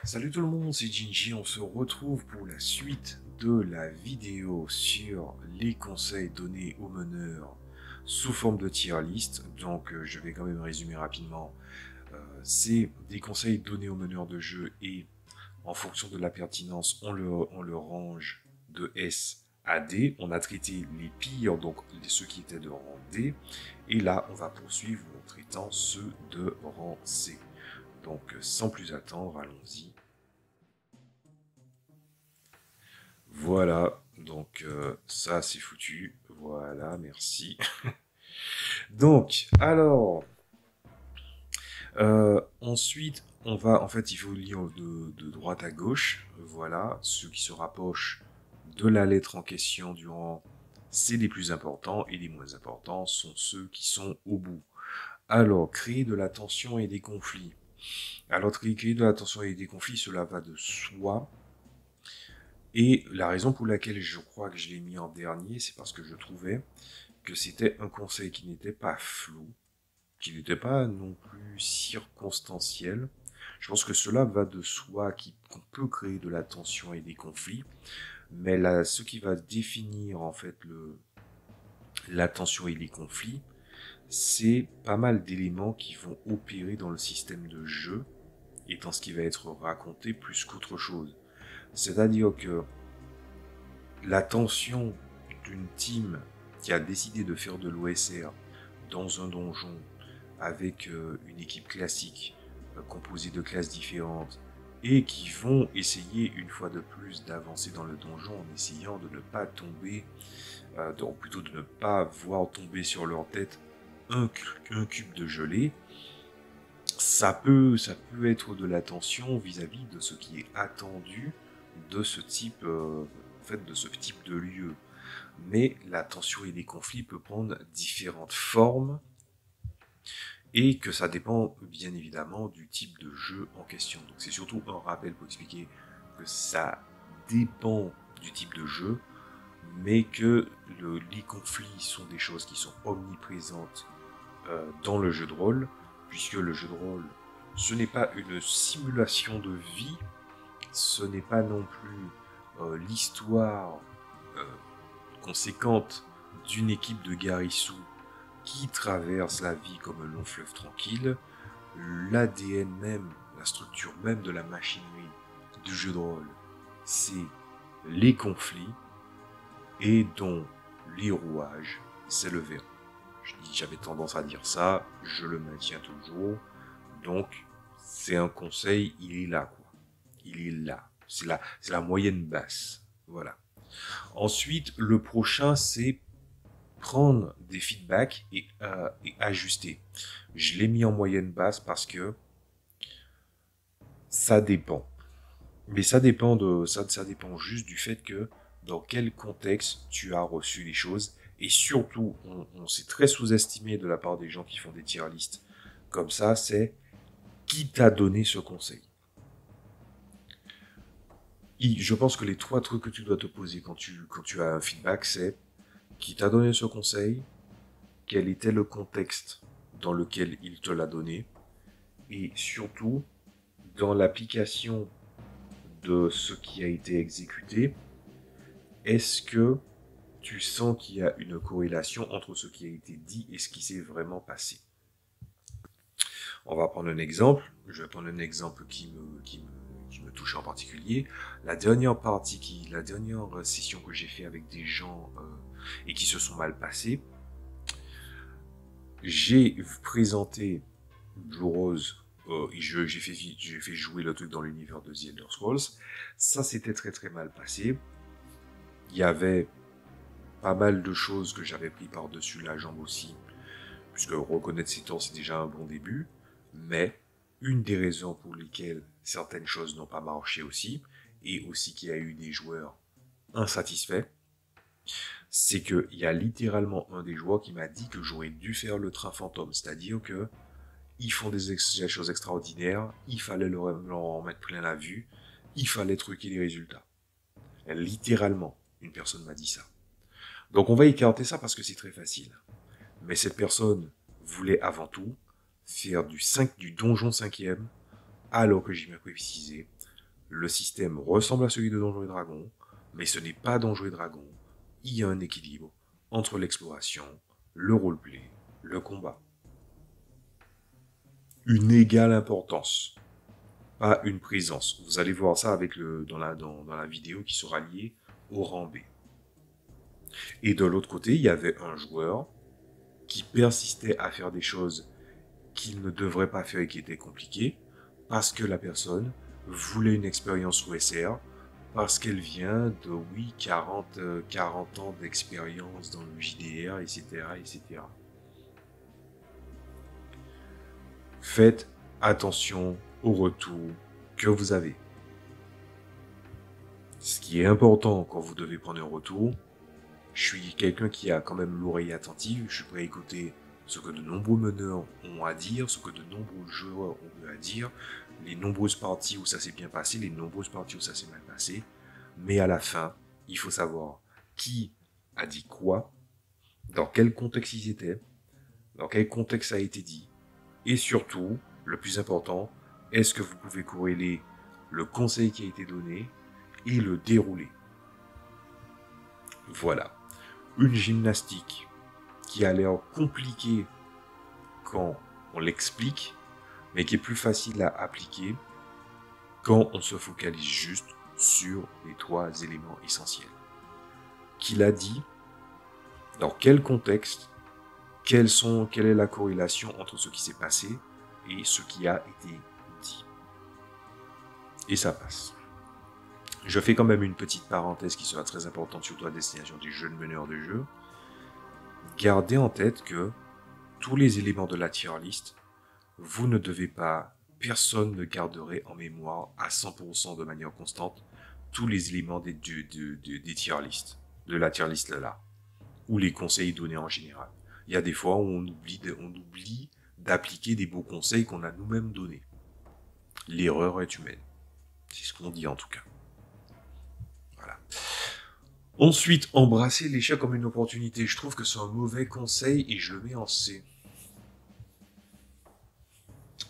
Salut tout le monde, c'est Jinji, on se retrouve pour la suite de la vidéo sur les conseils donnés aux meneurs sous forme de tier list. Donc je vais quand même résumer rapidement. C'est des conseils donnés aux meneurs de jeu et en fonction de la pertinence, on le range de S à D. On a traité les pires, donc ceux qui étaient de rang D. Et là, on va poursuivre en traitant ceux de rang C. Donc sans plus attendre, allons-y. Voilà, donc ça c'est foutu. Voilà, merci. Donc, alors, ensuite, on va, en fait, il faut lire de droite à gauche. Voilà, ceux qui se rapprochent de la lettre en question du rang, c'est les plus importants, et les moins importants sont ceux qui sont au bout. Alors, créer de la tension et des conflits. Alors, créer de la tension et des conflits, cela va de soi. Et la raison pour laquelle je crois que je l'ai mis en dernier, c'est parce que je trouvais que c'était un conseil qui n'était pas flou, qui n'était pas non plus circonstanciel. Je pense que cela va de soi qu'on peut créer de la tension et des conflits, mais là, ce qui va définir en fait la tension et les conflits, c'est pas mal d'éléments qui vont opérer dans le système de jeu et dans ce qui va être raconté plus qu'autre chose. C'est-à-dire que la tension d'une team qui a décidé de faire de l'OSR dans un donjon avec une équipe classique composée de classes différentes et qui vont essayer une fois de plus d'avancer dans le donjon en essayant de ne pas tomber, donc plutôt de ne pas voir tomber sur leur tête un cube de gelée. Ça peut être de la tension vis-à-vis de ce qui est attendu de ce type, en fait, de ce type de lieu. Mais la tension et les conflits peuvent prendre différentes formes et que ça dépend bien évidemment du type de jeu en question. Donc c'est surtout un rappel pour expliquer que ça dépend du type de jeu, mais que les conflits sont des choses qui sont omniprésentes dans le jeu de rôle, puisque le jeu de rôle, ce n'est pas une simulation de vie, ce n'est pas non plus l'histoire euh, conséquente d'une équipe de garissous qui traverse la vie comme un long fleuve tranquille. L'ADN même, la structure même de la machinerie du jeu de rôle, c'est les conflits et dont les rouages, c'est le verbe. J'avais tendance à dire ça, je le maintiens toujours. Donc, c'est un conseil, il est là, quoi. Il est là. C'est la moyenne basse. Voilà. Ensuite, le prochain, c'est prendre des feedbacks et ajuster. Je l'ai mis en moyenne basse parce que ça dépend. Mais ça dépend juste du fait que dans quel contexte tu as reçu les choses. Et surtout, on s'est très sous-estimé de la part des gens qui font des tier lists comme ça, c'est qui t'a donné ce conseil. Je pense que les trois trucs que tu dois te poser quand tu as un feedback, c'est qui t'a donné ce conseil, quel était le contexte dans lequel il te l'a donné, et surtout, dans l'application de ce qui a été exécuté, est-ce que tu sens qu'il y a une corrélation entre ce qui a été dit et ce qui s'est vraiment passé? On va prendre un exemple. Je vais prendre un exemple qui me touche en particulier. La dernière session que j'ai fait avec des gens et qui se sont mal passés, j'ai présenté Blue Rose. J'ai fait jouer le truc dans l'univers de The Elder Scrolls. Ça s'était très très mal passé. Il y avait pas mal de choses que j'avais pris par-dessus la jambe aussi, puisque reconnaître ses torts, c'est déjà un bon début. Mais une des raisons pour lesquelles certaines choses n'ont pas marché aussi, et aussi qu'il y a eu des joueurs insatisfaits, c'est qu'il y a littéralement un des joueurs qui m'a dit que j'aurais dû faire le train fantôme, c'est-à-dire que ils font des choses extraordinaires, il fallait leur en mettre plein la vue, il fallait truquer les résultats. Littéralement, une personne m'a dit ça. Donc on va écarter ça parce que c'est très facile. Mais cette personne voulait avant tout faire du donjon 5e, alors que j'y m'ai précisé. le système ressemble à celui de Donjons et Dragons, mais ce n'est pas Donjons et Dragons. Il y a un équilibre entre l'exploration, le roleplay, le combat. Une égale importance, pas une présence. Vous allez voir ça avec dans la vidéo qui sera liée au rang B. Et de l'autre côté, il y avait un joueur qui persistait à faire des choses qu'il ne devrait pas faire et qui étaient compliquées, parce que la personne voulait une expérience OSR, parce qu'elle vient de, oui, 40 ans d'expérience dans le JDR, etc., etc. Faites attention au retour que vous avez. Ce qui est important quand vous devez prendre un retour, je suis quelqu'un qui a quand même l'oreille attentive, je suis prêt à écouter ce que de nombreux meneurs ont à dire, ce que de nombreux joueurs ont eu à dire, les nombreuses parties où ça s'est bien passé, les nombreuses parties où ça s'est mal passé, mais à la fin, il faut savoir qui a dit quoi, dans quel contexte ils étaient, dans quel contexte ça a été dit, et surtout, le plus important, est-ce que vous pouvez corréler le conseil qui a été donné et le dérouler. Voilà. Une gymnastique qui a l'air compliquée quand on l'explique, mais qui est plus facile à appliquer quand on se focalise juste sur les 3 éléments essentiels. Qu'il a dit, dans quel contexte, quelle est la corrélation entre ce qui s'est passé et ce qui a été dit. Et ça passe. Je fais quand même une petite parenthèse qui sera très importante, surtout à destination des jeunes meneurs de jeu. Gardez en tête que tous les éléments de la tier list, vous ne devez pas, personne ne garderait en mémoire à 100% de manière constante tous les éléments des tier list, de la tier list là, ou les conseils donnés en général. Il y a des fois où on oublie d'appliquer des beaux conseils qu'on a nous-mêmes donnés. L'erreur est humaine. C'est ce qu'on dit en tout cas. Voilà. Ensuite, embrasser l'échec comme une opportunité. Je trouve que c'est un mauvais conseil et je le mets en C.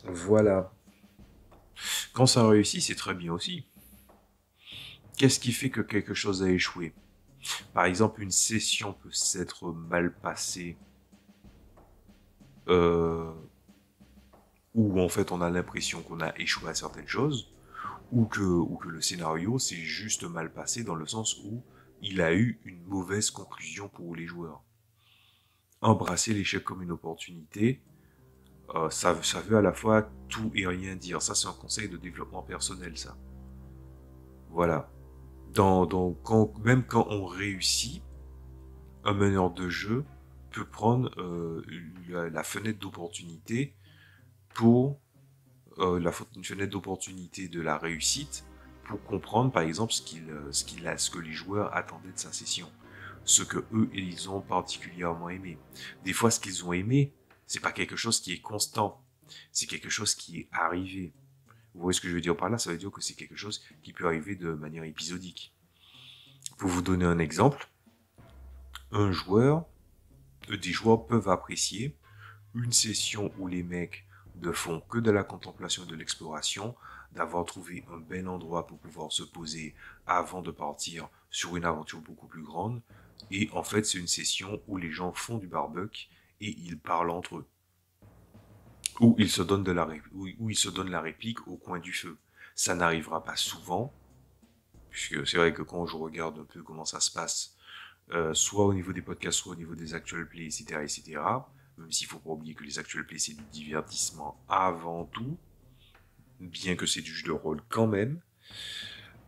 Voilà. Quand ça réussit, c'est très bien aussi. Qu'est-ce qui fait que quelque chose a échoué? Par exemple, une session peut s'être mal passée, où en fait on a l'impression qu'on a échoué à certaines choses, ou que le scénario s'est juste mal passé dans le sens où il a eu une mauvaise conclusion pour les joueurs. Embrasser l'échec comme une opportunité, ça veut à la fois tout et rien dire. Ça, c'est un conseil de développement personnel, ça. Voilà. Même quand on réussit, un meneur de jeu peut prendre la fenêtre d'opportunité pour la fenêtre d'opportunité de la réussite pour comprendre, par exemple, ce que les joueurs attendaient de sa session, ce que eux ils ont particulièrement aimé. Des fois, ce qu'ils ont aimé, c'est pas quelque chose qui est constant, c'est quelque chose qui est arrivé. Vous voyez ce que je veux dire par là? Ça veut dire que c'est quelque chose qui peut arriver de manière épisodique. Pour vous donner un exemple, des joueurs peuvent apprécier une session où les mecs ne font que de la contemplation et de l'exploration, d'avoir trouvé un bel endroit pour pouvoir se poser avant de partir sur une aventure beaucoup plus grande. Et en fait, c'est une session où les gens font du barbecue et ils parlent entre eux. Où ils se donnent la réplique au coin du feu. Ça n'arrivera pas souvent, puisque c'est vrai que quand je regarde un peu comment ça se passe, soit au niveau des podcasts, soit au niveau des actual plays, etc., etc., même s'il faut pas oublier que les actual plays, c'est du divertissement avant tout, bien que c'est du jeu de rôle quand même,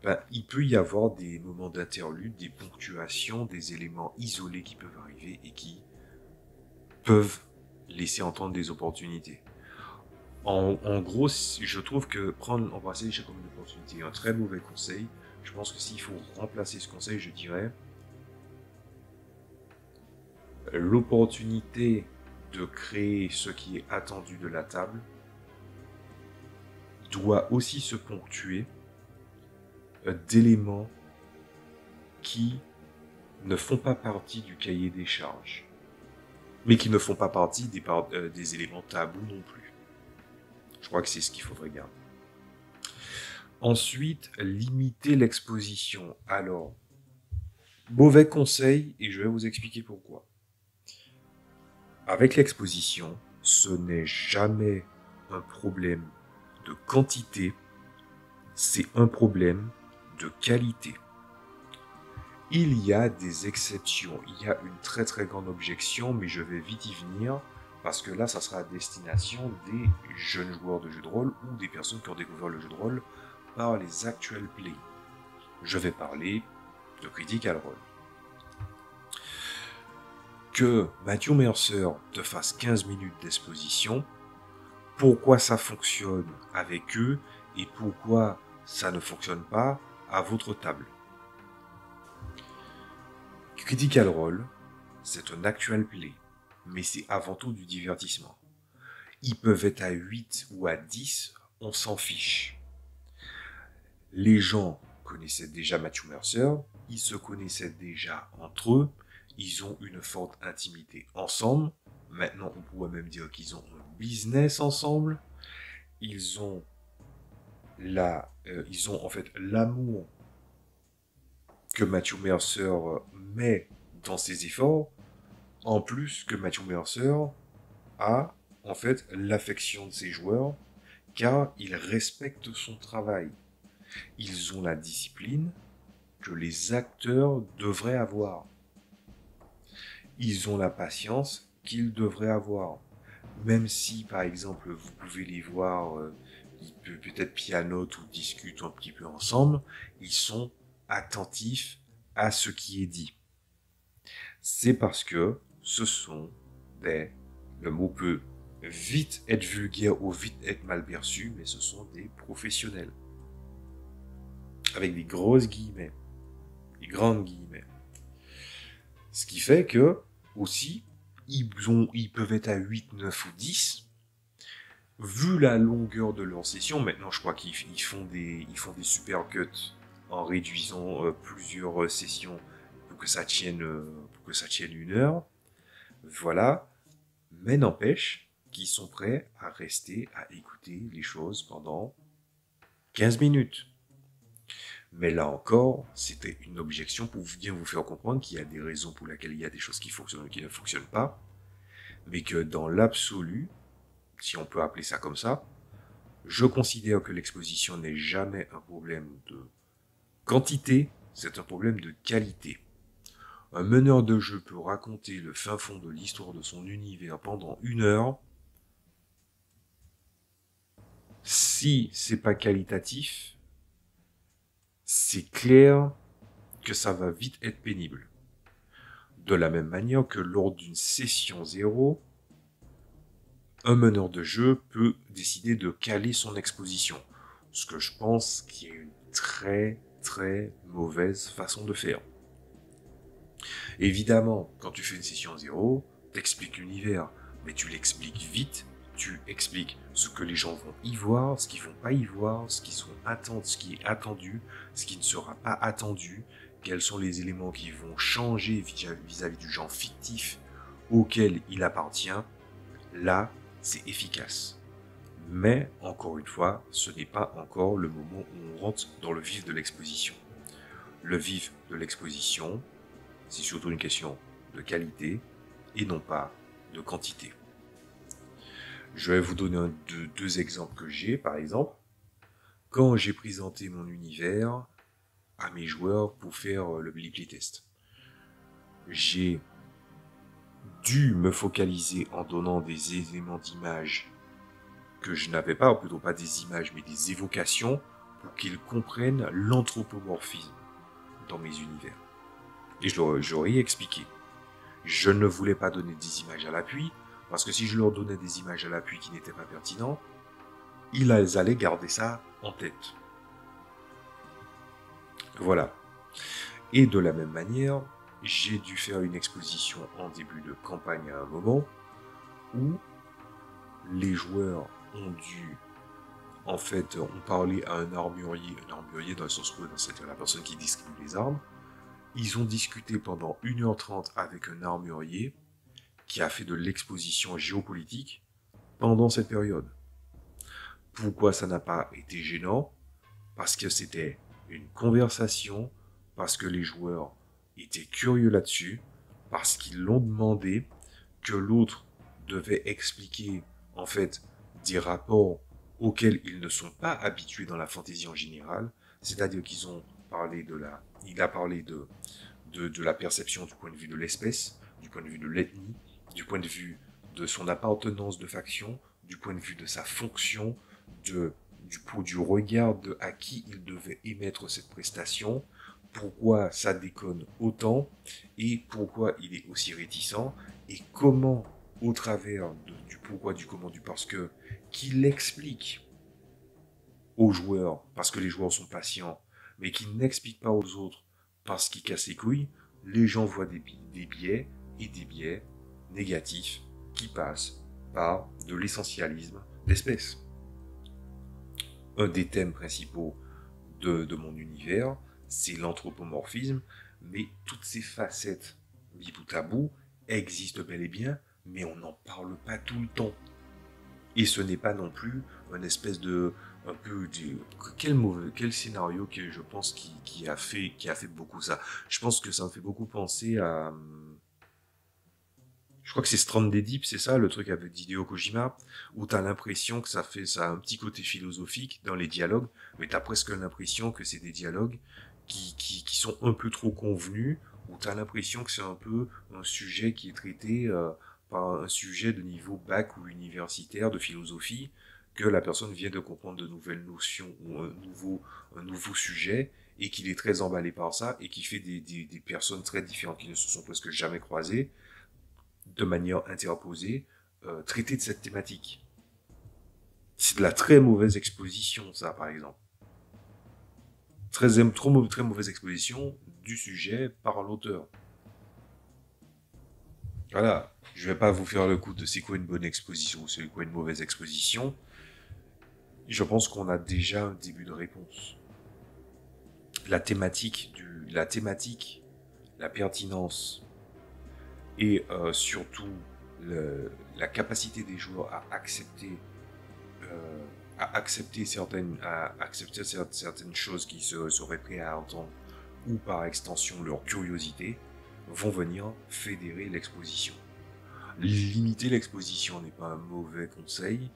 ben, il peut y avoir des moments d'interlude, des ponctuations, des éléments isolés qui peuvent arriver et qui peuvent laisser entendre des opportunités. En gros, je trouve que embrasser l'échec comme une opportunité est un très mauvais conseil. Je pense que s'il faut remplacer ce conseil, je dirais l'opportunité de créer ce qui est attendu de la table doit aussi se ponctuer d'éléments qui ne font pas partie du cahier des charges, mais qui ne font pas partie des éléments tabous non plus. Je crois que c'est ce qu'il faudrait garder. Ensuite, limiter l'exposition. Alors, mauvais conseil, et je vais vous expliquer pourquoi. Avec l'exposition, ce n'est jamais un problème de quantité, c'est un problème de qualité. Il y a des exceptions, il y a une très très grande objection, mais je vais vite y venir, parce que là, ça sera à destination des jeunes joueurs de jeux de rôle ou des personnes qui ont découvert le jeu de rôle par les actual play. Je vais parler de Critical Role. Que Matthew Mercer te fasse 15 minutes d'exposition, pourquoi ça fonctionne avec eux et pourquoi ça ne fonctionne pas à votre table. Critical Role, c'est un actual play, mais c'est avant tout du divertissement. Ils peuvent être à 8 ou à 10, on s'en fiche. Les gens connaissaient déjà Matthew Mercer, ils se connaissaient déjà entre eux, ils ont une forte intimité ensemble. Maintenant, on pourrait même dire qu'ils ont un business ensemble. Ils ont en fait l'amour que Matthew Mercer met dans ses efforts, en plus que Matthew Mercer a en fait l'affection de ses joueurs, car il respecte son travail. Ils ont la discipline que les acteurs devraient avoir. Ils ont la patience qu'ils devraient avoir. Même si, par exemple, vous pouvez les voir, ils peuvent peut-être pianotent ou discutent un petit peu ensemble, ils sont attentifs à ce qui est dit. C'est parce que ce sont le mot peut vite être vulgaire ou vite être mal perçu, mais ce sont des professionnels. Avec des grosses guillemets, des grandes guillemets. Ce qui fait que, aussi, ils peuvent être à 8, 9 ou 10. Vu la longueur de leur session, maintenant je crois qu'ils font des super cuts en réduisant plusieurs sessions pour que ça tienne 1 heure. Voilà. Mais n'empêche qu'ils sont prêts à rester à écouter les choses pendant 15 minutes. Mais là encore, c'était une objection pour bien vous faire comprendre qu'il y a des raisons pour lesquelles il y a des choses qui fonctionnent et qui ne fonctionnent pas, mais que dans l'absolu, si on peut appeler ça comme ça, je considère que l'exposition n'est jamais un problème de quantité, c'est un problème de qualité. Un meneur de jeu peut raconter le fin fond de l'histoire de son univers pendant 1 heure. Si c'est pas qualitatif, c'est clair que ça va vite être pénible. De la même manière que lors d'une session 0, un meneur de jeu peut décider de caler son exposition. Ce que je pense qui est une très très mauvaise façon de faire. Évidemment, quand tu fais une session 0, t'expliques l'univers, mais tu l'expliques vite, tu expliques ce que les gens vont y voir, ce qu'ils vont pas y voir, ce qui est attendu, ce qui ne sera pas attendu, quels sont les éléments qui vont changer vis-à-vis du genre fictif auquel il appartient. Là, c'est efficace. Mais, encore une fois, ce n'est pas encore le moment où on rentre dans le vif de l'exposition. Le vif de l'exposition, c'est surtout une question de qualité et non pas de quantité. Je vais vous donner deux exemples que j'ai, par exemple. Quand j'ai présenté mon univers à mes joueurs pour faire le playtest, j'ai dû me focaliser en donnant des éléments d'image que je n'avais pas, ou plutôt pas des images, mais des évocations, pour qu'ils comprennent l'anthropomorphisme dans mes univers. Et je leur ai expliqué. Je ne voulais pas donner des images à l'appui, parce que si je leur donnais des images à l'appui qui n'étaient pas pertinentes, ils allaient garder ça en tête. Voilà. Et de la même manière, j'ai dû faire une exposition en début de campagne à un moment où les joueurs ont dû, en fait, on parlait à un armurier dans le sens où c'était la personne qui distribue les armes. Ils ont discuté pendant 1h30 avec un armurier qui a fait de l'exposition géopolitique pendant cette période. Pourquoi ça n'a pas été gênant? parce que c'était une conversation, parce que les joueurs étaient curieux là-dessus, parce qu'ils l'ont demandé, que l'autre devait expliquer en fait des rapports auxquels ils ne sont pas habitués dans la fantaisie en général, c'est-à-dire qu'ils ont parlé il a parlé de la perception du point de vue de l'espèce, du point de vue de l'ethnie, du point de vue de son appartenance de faction, du point de vue de sa fonction, du regard à qui il devait émettre cette prestation, pourquoi ça déconne autant, et pourquoi il est aussi réticent, et comment, au travers du pourquoi, du comment, du parce que, qu'il explique aux joueurs, parce que les joueurs sont patients, mais qu'il n'explique pas aux autres, parce qu'il casse les couilles, les gens voient des biais, et des biais négatifs qui passent par de l'essentialisme d'espèce. Un des thèmes principaux de mon univers, c'est l'anthropomorphisme, mais toutes ces facettes mis bout à bout existent bel et bien, mais on n'en parle pas tout le temps. Et ce n'est pas non plus une espèce de un peu quel scénario que je pense qui a fait beaucoup ça. Je pense que ça me fait beaucoup penser à je crois que c'est Stranded Deep, c'est ça, le truc avec Hideo Kojima, où t'as l'impression que ça a un petit côté philosophique dans les dialogues, mais t'as presque l'impression que c'est des dialogues qui sont un peu trop convenus, où t'as l'impression que c'est un peu un sujet qui est traité par un sujet de niveau bac ou universitaire de philosophie, que la personne vient de comprendre de nouvelles notions ou un nouveau sujet, et qu'il est très emballé par ça, et qui fait des personnes très différentes qui ne se sont presque jamais croisées, de manière interposée, traiter de cette thématique. C'est de la très mauvaise exposition, ça, par exemple. Très mauvaise exposition du sujet par l'auteur. Voilà, je vais pas vous faire le coup de c'est quoi une bonne exposition ou c'est quoi une mauvaise exposition. Je pense qu'on a déjà un début de réponse. La thématique, la pertinence et surtout la capacité des joueurs à accepter certaines choses qui seraient prêts à entendre, ou par extension leur curiosité, vont venir fédérer l'exposition. Limiter l'exposition n'est pas un mauvais conseil.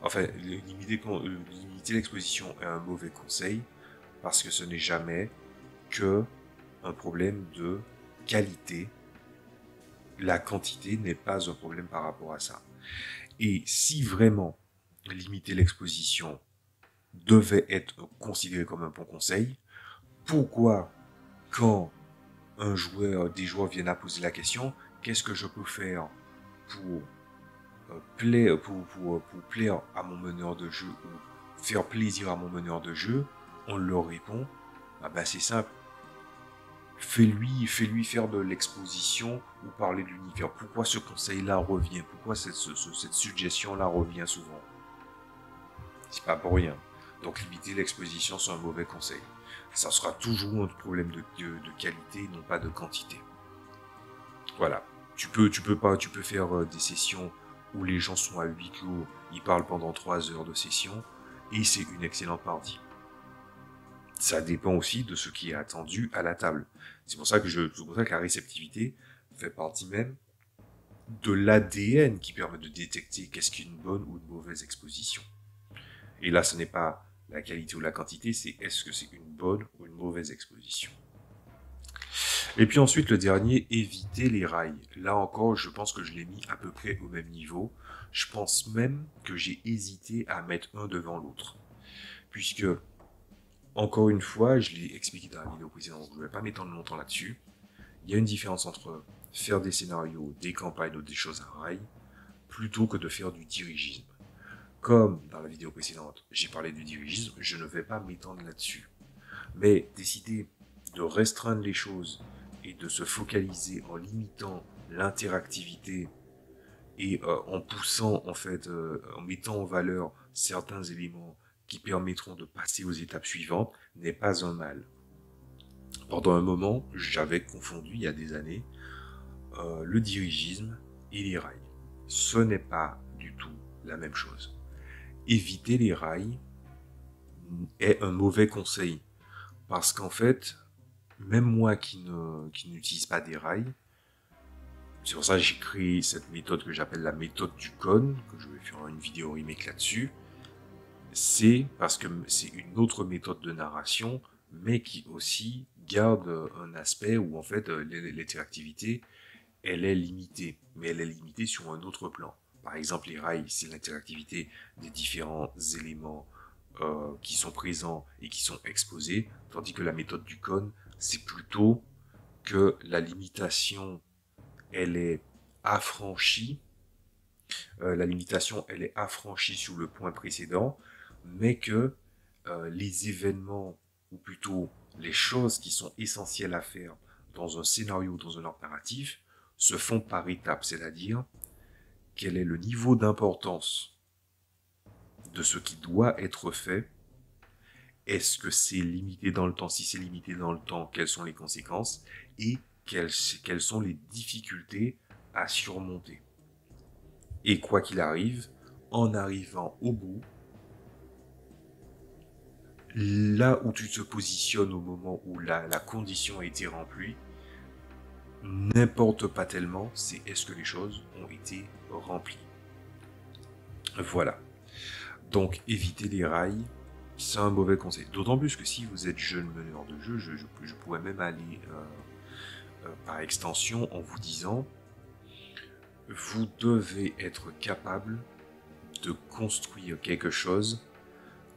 Enfin, limiter l'exposition est un mauvais conseil parce que ce n'est jamais que un problème de qualité. La quantité n'est pas un problème par rapport à ça. Et si vraiment limiter l'exposition devait être considéré comme un bon conseil, pourquoi, quand des joueurs viennent à poser la question, qu'est-ce que je peux faire pour plaire à mon meneur de jeu ou faire plaisir à mon meneur de jeu, on leur répond, c'est simple. Fais-lui faire de l'exposition ou parler de l'univers. Pourquoi ce conseil-là revient? Pourquoi cette suggestion-là revient souvent? C'est pas pour rien. Donc limiter l'exposition, c'est un mauvais conseil. Ça sera toujours un problème de qualité, non pas de quantité. Voilà. Tu peux faire des sessions où les gens sont à huis clos, ils parlent pendant 3 heures de session, et c'est une excellente partie. Ça dépend aussi de ce qui est attendu à la table. C'est pour ça que la réceptivité fait partie même de l'ADN qui permet de détecter qu'est-ce qu'une bonne ou une mauvaise exposition. Et là, ce n'est pas la qualité ou la quantité, c'est est-ce que c'est une bonne ou une mauvaise exposition. Et puis ensuite, le dernier, éviter les rails. Là encore, je pense que je l'ai mis à peu près au même niveau. Je pense même que j'ai hésité à mettre un devant l'autre. Puisque, encore une fois, je l'ai expliqué dans la vidéo précédente, donc je ne vais pas m'étendre longtemps là-dessus. Il y a une différence entre faire des scénarios, des campagnes ou des choses à rails, plutôt que de faire du dirigisme. Comme dans la vidéo précédente, j'ai parlé du dirigisme, je ne vais pas m'étendre là-dessus. Mais décider de restreindre les choses et de se focaliser en limitant l'interactivité et en poussant, en fait, en mettant en valeur certains éléments qui permettront de passer aux étapes suivantes, n'est pas un mal. Pendant un moment, j'avais confondu, il y a des années, le dirigisme et les rails. Ce n'est pas du tout la même chose. Éviter les rails est un mauvais conseil. Parce qu'en fait, même moi qui n'utilise pas des rails, c'est pour ça que j'ai créé cette méthode que j'appelle la méthode du cône, que je vais faire une vidéo remake là-dessus. C'est parce que c'est une autre méthode de narration, mais qui aussi garde un aspect où en fait l'interactivité, elle est limitée, mais elle est limitée sur un autre plan. Par exemple, les rails, c'est l'interactivité des différents éléments qui sont présents et qui sont exposés, tandis que la méthode du cône, c'est plutôt que la limitation, elle est affranchie, la limitation, elle est affranchie sur le point précédent, mais que les événements, ou plutôt les choses qui sont essentielles à faire dans un scénario, dans un arc narratif, se font par étapes, c'est-à-dire quel est le niveau d'importance de ce qui doit être fait. Est-ce que c'est limité dans le temps? Si c'est limité dans le temps, quelles sont les conséquences? Et quelles sont les difficultés à surmonter? Et quoi qu'il arrive, en arrivant au bout, là où tu te positionnes au moment où la condition a été remplie, n'importe pas tellement, c'est est-ce que les choses ont été remplies. Voilà. Donc, éviter les rails, c'est un mauvais conseil. D'autant plus que si vous êtes jeune meneur de jeu, je pourrais même aller par extension en vous disant, vous devez être capable de construire quelque chose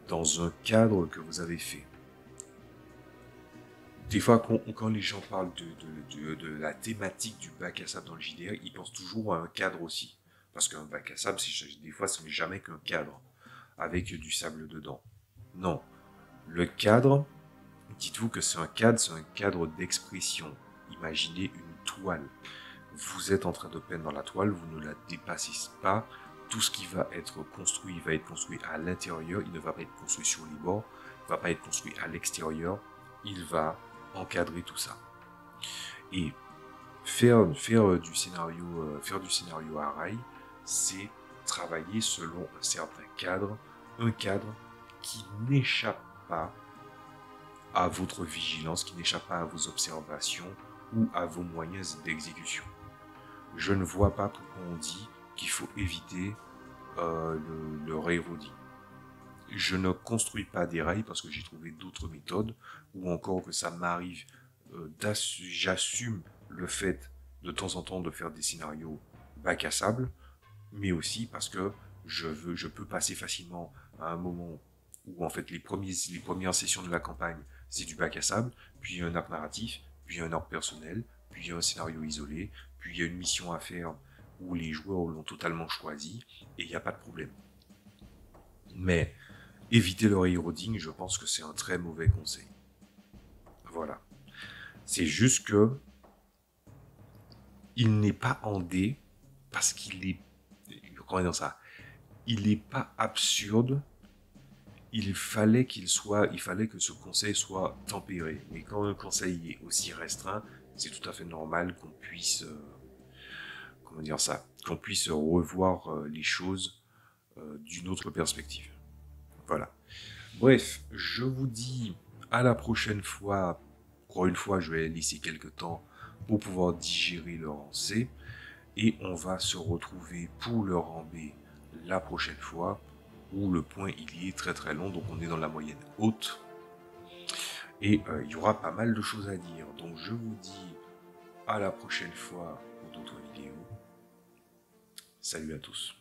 dans un cadre que vous avez fait. Des fois, quand les gens parlent de la thématique du bac à sable dans le JDR, ils pensent toujours à un cadre aussi. Parce qu'un bac à sable, des fois, ce n'est jamais qu'un cadre avec du sable dedans. Non. Le cadre, dites-vous que c'est un cadre d'expression. Imaginez une toile. Vous êtes en train de peindre dans la toile, vous ne la dépassez pas. Tout ce qui va être construit va être construit à l'intérieur, il ne va pas être construit sur les bords, il ne va pas être construit à l'extérieur, il va encadrer tout ça. Et faire du scénario à rail, c'est travailler selon un certain cadre, un cadre qui n'échappe pas à votre vigilance, qui n'échappe pas à vos observations ou à vos moyens d'exécution. Je ne vois pas pourquoi on dit qu'il faut éviter le railroading. Je ne construis pas des rails parce que j'ai trouvé d'autres méthodes, ou encore que ça m'arrive, j'assume le fait de temps en temps de faire des scénarios bac à sable, mais aussi parce que je peux passer facilement à un moment où en fait les premières sessions de la campagne c'est du bac à sable, puis un arc narratif, puis un arc personnel, puis un scénario isolé, puis il y a une mission à faire où les joueurs l'ont totalement choisi et il n'y a pas de problème. Mais éviter le railroading, je pense que c'est un très mauvais conseil. Voilà. C'est juste que il n'est pas en D parce qu'il est, comment dire ça, il n'est pas absurde. Il fallait que ce conseil soit tempéré. Mais quand un conseil est aussi restreint, c'est tout à fait normal qu'on puisse, comment dire ça, qu'on puisse revoir les choses d'une autre perspective. Voilà. Bref, je vous dis à la prochaine fois. Encore une fois, je vais laisser quelques temps pour pouvoir digérer le rang C. Et on va se retrouver pour le rang B la prochaine fois, où le point il y est très très long, donc on est dans la moyenne haute. Et il y aura pas mal de choses à dire. Donc je vous dis à la prochaine fois pour d'autres vidéos. Salut à tous.